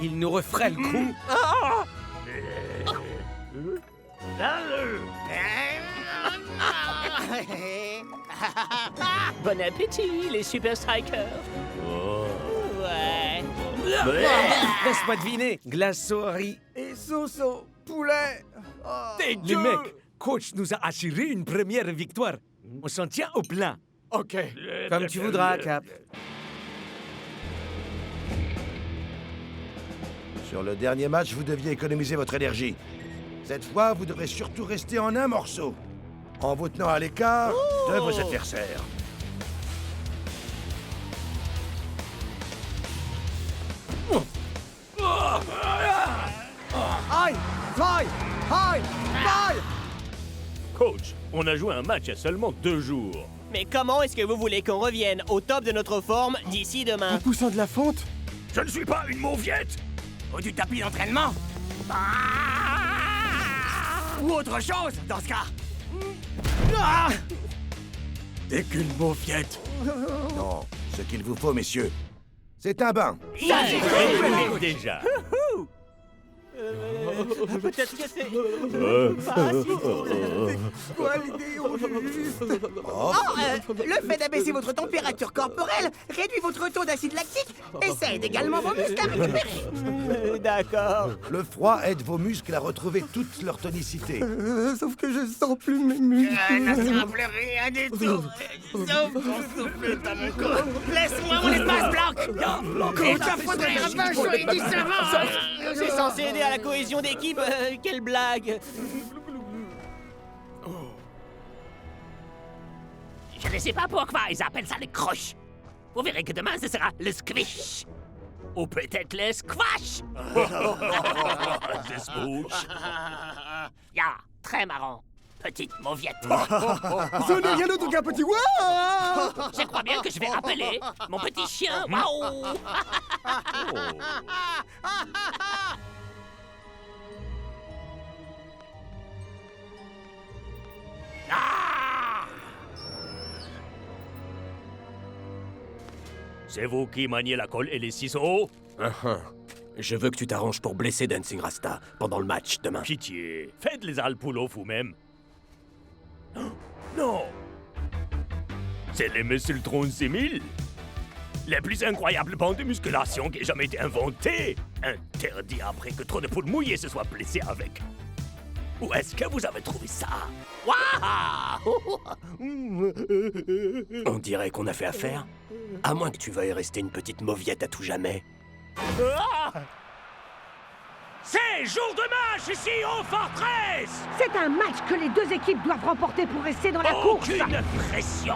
Ils nous referaient le coup. Bon appétit, les Super Strikers. Ouais. Laisse-moi deviner. Glace au riz. Et sauce au poulet. Les mecs, coach nous a assuré une première victoire. On s'en tient au plan. Ok. Comme tu voudras, Cap. Sur le dernier match, vous deviez économiser votre énergie. Cette fois, vous devrez surtout rester en un morceau, en vous tenant à l'écart de vos adversaires. Aïe! Aïe! Aïe! Aïe! Coach, on a joué un match il y a seulement 2 jours. Mais comment est-ce que vous voulez qu'on revienne au top de notre forme d'ici demain? En poussant de la fonte? Je ne suis pas une mauviette. Ou du tapis d'entraînement? Ou autre chose, dans ce cas? T'es qu'une mauviette. Non, ce qu'il vous faut, messieurs, c'est un bain. Déjà. Peut-être que c'est... Quoi l'idée au juste le fait d'abaisser votre température corporelle réduit votre taux d'acide lactique et ça aide également vos muscles à récupérer. D'accord. Le froid aide vos muscles à retrouver toute leur tonicité. Sauf que je sens plus mes muscles. Ne semble rien du tout. Sauf ton souffle dans mon corps. Laisse-moi mon espace, Blanc. Il te faudrait un vin chaud et du savon. C'est censé aider à la cohésion d'équipe. Quelle blague. Je ne sais pas pourquoi ils appellent ça les croches. Vous verrez que demain, ce sera le squish. Ou peut-être le squash. The smooch. Ya, très marrant. Petite mauviette. Ce n'est rien d'autre qu'un petit waouh. Je crois bien que je vais appeler mon petit chien. Waouh. C'est vous qui maniez la colle et les ciseaux? Je veux que tu t'arranges pour blesser Dancing Rasta pendant le match demain. Pitié, faites les alpoulos vous-même. Non! C'est les Muscletron 6000! Les plus incroyables bandes de musculation qui aient jamais été inventées! Interdit après que trop de poules mouillées se soient blessées avec. Où est-ce que vous avez trouvé ça? Waouh! On dirait qu'on a fait affaire. À moins que tu veuilles rester une petite mauviette à tout jamais. C'est jour de match ici au Fortress! C'est un match que les deux équipes doivent remporter pour rester dans la course. Aucune pression!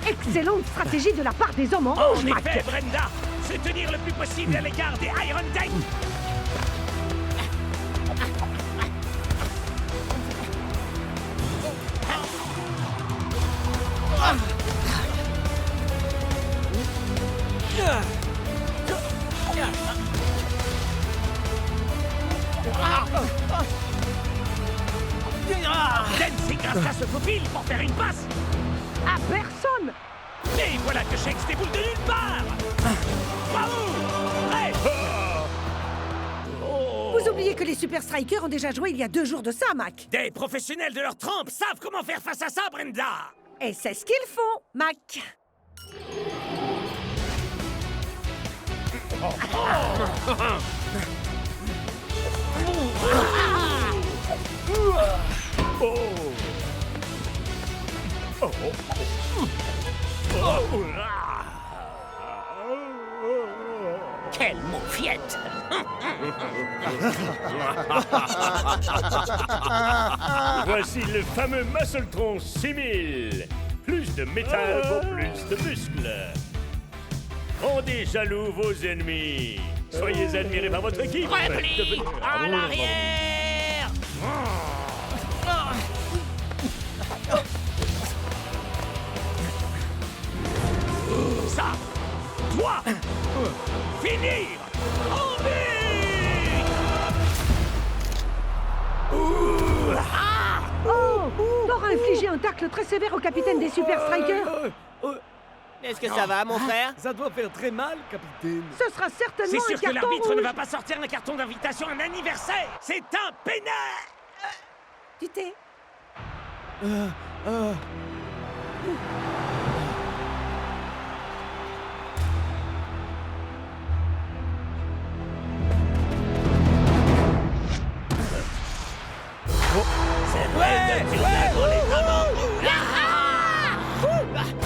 Excellente stratégie de la part des hommes en En rouge, Mac. effet, Brenda, se tenir le plus possible à l'égard des Iron Tank. Dancing Rasta se faufile pour faire une passe. À personne. Et voilà que Shakes déboule de nulle part. Bravo! Prêt! Vous oubliez que les Super Strikers ont déjà joué il y a 2 jours de ça, Mac. Des professionnels de leur trempe savent comment faire face à ça, Brenda. Et c'est ce qu'ils font, Mac. Quelle mauviette! Voici le fameux Muscletron 6000. Plus de métal vaut plus de muscles. Rendez jaloux vos ennemis. Soyez admirés par votre équipe. Repli à l'arrière! Ça doit finir en Oh! T'auras infligé un tacle très sévère au capitaine des Super Strikers. Est-ce que ça va, mon frère? Ça doit faire très mal, capitaine. Ce sera certainement C'est un sûr que carton l'arbitre rouge. ne va pas sortir un carton d'invitation à un anniversaire. C'est un pénal. Tu t'es... C'est vrai que tu l'as pour les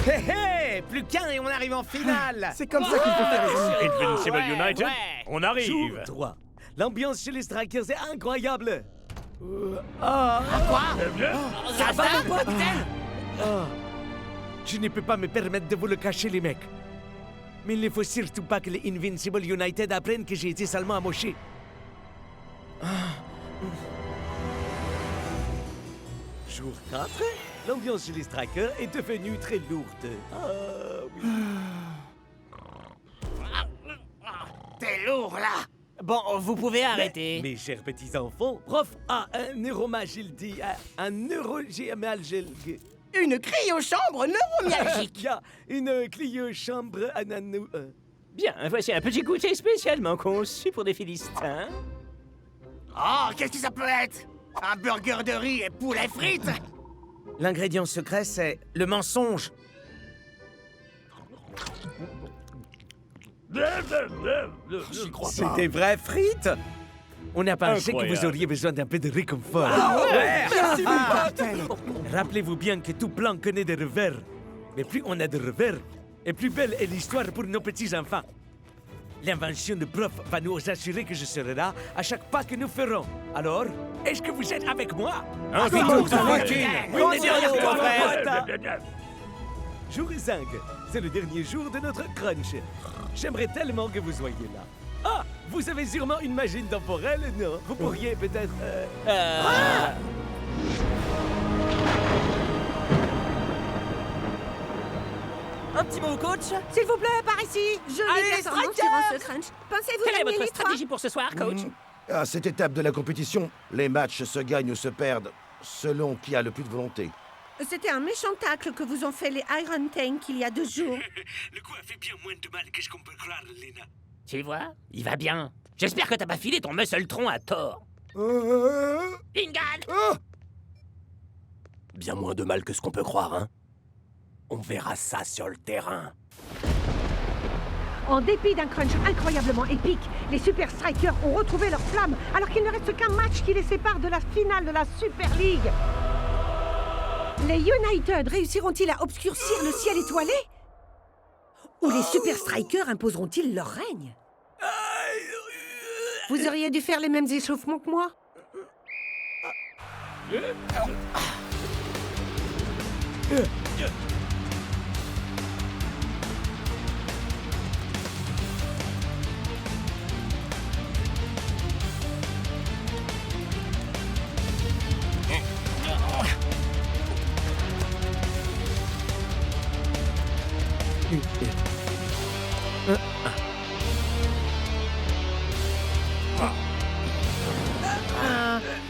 Hé hé! Plus qu'un et on arrive en finale! C'est comme ça qu'il faut faire les amis. Invincible United, on arrive. Jour 3. L'ambiance chez les Strikers est incroyable. Ça va, mon pote? Je ne peux pas me permettre de vous le cacher, les mecs. Mais il ne faut surtout pas que les Invincible United apprennent que j'ai été salement amoché. Jour 4. L'ambiance chez les Strikers est devenue très lourde. Ah oui. T'es lourd, là. Bon, vous pouvez arrêter. Mes chers petits enfants, prof a un neuromagildi, un neurogémalgel. Une cryochambre neuromyalgique. Il y a une cryochambre ananou. Bien, voici un petit goûter spécialement conçu pour des Philistins. Oh, qu'est-ce que ça peut être? Un burger de riz et poulet frites? L'ingrédient secret, c'est le mensonge. C'est des vraies frites. On a pensé que vous auriez besoin d'un peu de réconfort. Merci, mon capitaine. Rappelez-vous bien que tout plan connaît des revers. Mais plus on a de revers, et plus belle est l'histoire pour nos petits-enfants. L'invention de prof va nous assurer que je serai là à chaque pas que nous ferons. Alors, est-ce que vous êtes avec moi? On est derrière toi, frère. Jour 5, c'est le dernier jour de notre crunch. J'aimerais tellement que vous soyez là. Ah, vous avez sûrement une machine temporelle, non? Vous pourriez peut-être... Un petit mot, coach? S'il vous plaît, par ici. Je Allez, vais performance durant ce crunch. Pensez-vous Quelle est gagner votre les stratégie pour ce soir, coach? À cette étape de la compétition, les matchs se gagnent ou se perdent selon qui a le plus de volonté. 3? C'était un méchant tacle que vous ont fait les Iron Tank il y a 2 jours. Le coup a fait bien moins de mal que ce qu'on peut croire, Lena. Tu vois, il va bien. J'espère que t'as pas filé ton muscle-tron à tort. Ingal! Bien moins de mal que ce qu'on peut croire, hein? On verra ça sur le terrain. En dépit d'un crunch incroyablement épique, les Super Strikers ont retrouvé leur flamme alors qu'il ne reste qu'un match qui les sépare de la finale de la Super League. Les United réussiront-ils à obscurcir le ciel étoilé? Ou les Super Strikers imposeront-ils leur règne? Vous auriez dû faire les mêmes échauffements que moi.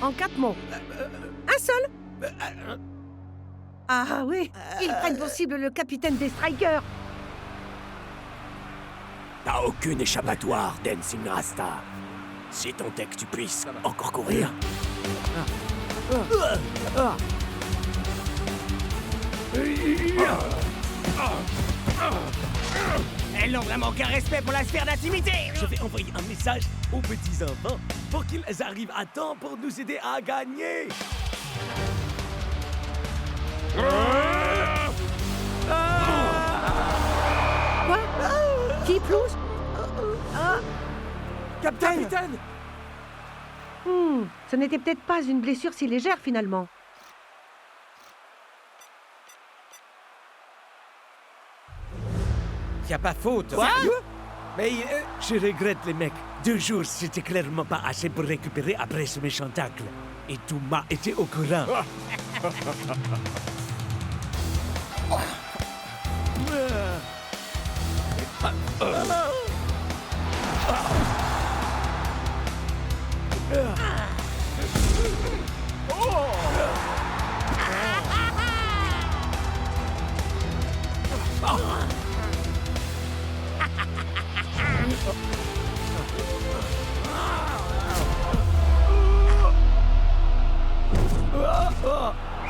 En 4 mots. Un seul? Ah oui, ils prennent pour cible le capitaine des Strikers. T'as aucune échappatoire, Dancing Rasta. Si tant est que tu puisses encore courir. Elles n'ont vraiment qu'un respect pour la sphère d'intimité. Je vais envoyer un message aux petits-enfants pour qu'ils arrivent à temps pour nous aider à gagner. Quoi? Qui plouse? Capitaine! Ce n'était peut-être pas une blessure si légère finalement. Y a pas faute. Quoi? Mais je regrette les mecs. 2 jours, c'était clairement pas assez pour récupérer après ce méchant tacle. Et tout m'a été au courant.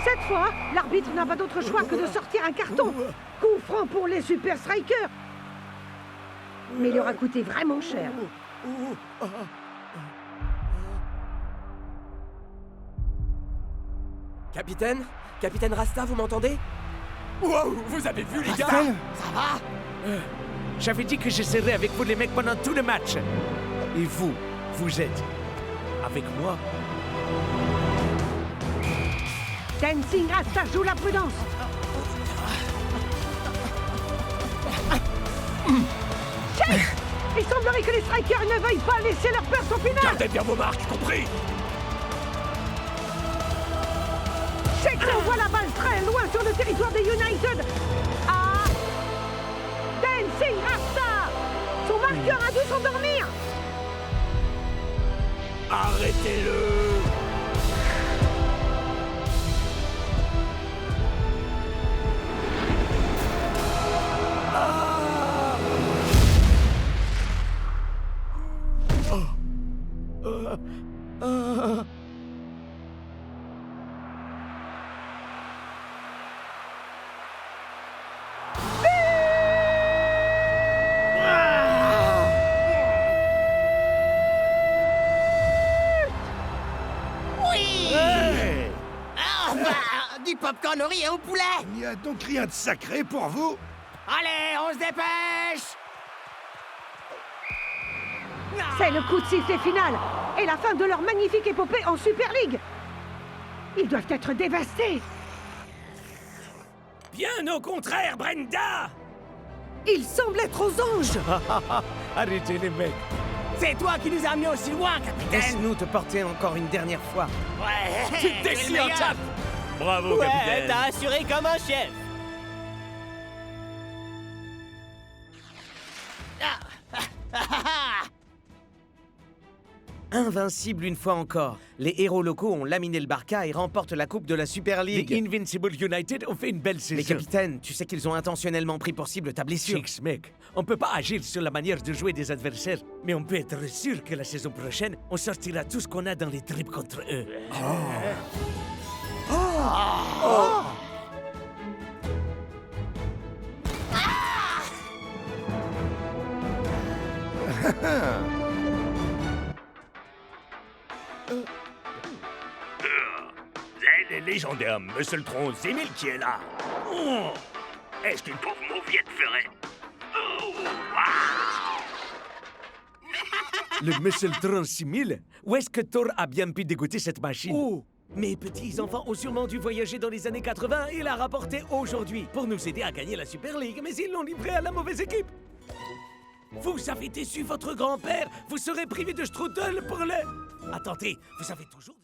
Cette fois, l'arbitre n'a pas d'autre choix que de sortir un carton. Coup franc pour les Super Strikers. Mais il aura coûté vraiment cher. Capitaine? Capitaine Rasta, vous m'entendez? Wow, vous avez vu les gars? Ça va? J'avais dit que je serais avec vous les mecs pendant tout le match. Et vous, vous êtes avec moi? Dancing Rasta joue la prudence. Chef! Il semblerait que les Strikers ne veuillent pas laisser leur perce au final. Gardez bien vos marques, compris? Check envoie la balle très loin sur le territoire des United. Ah! Dancing Rasta! Son marqueur a dû s'endormir. Arrêtez-le! Oui! Ah, bah, du popcorn au riz et au poulet! Il n'y a donc rien de sacré pour vous? Allez, on se dépêche! C'est le coup de sifflet final et la fin de leur magnifique épopée en Super League. Ils doivent être dévastés. Bien au contraire, Brenda! Ils semblent être aux anges. Arrêtez les mecs. C'est toi qui nous as amenés aussi loin, capitaine! Laisse-nous te porter encore une dernière fois. Ouais! Tu te déchires, Cap! Bravo, Ouais, capitaine. t'as assuré comme un chef. Invincible une fois encore, les héros locaux ont laminé le Barca et remportent la coupe de la Super Les League. Invincible United ont fait une belle saison. Mais capitaine, tu sais qu'ils ont intentionnellement pris pour cible ta blessure. Chicks, mec, on peut pas agir sur la manière de jouer des adversaires, mais on peut être sûr que la saison prochaine, on sortira tout ce qu'on a dans les trips contre eux. C'est le légendaire Muscle Tron 6000 qui est là. Oh, est-ce qu'une pauvre mauviette ferait? Oh, wow. Le Muscletron 6000? Où est-ce que Thor a bien pu dégoûter cette machine? Oh! Mes petits-enfants ont sûrement dû voyager dans les années 80 et la rapporter aujourd'hui pour nous aider à gagner la Super League, mais ils l'ont livré à la mauvaise équipe. Vous avez déçu votre grand-père. Vous serez privé de strudel pour le... Attendez, vous avez toujours...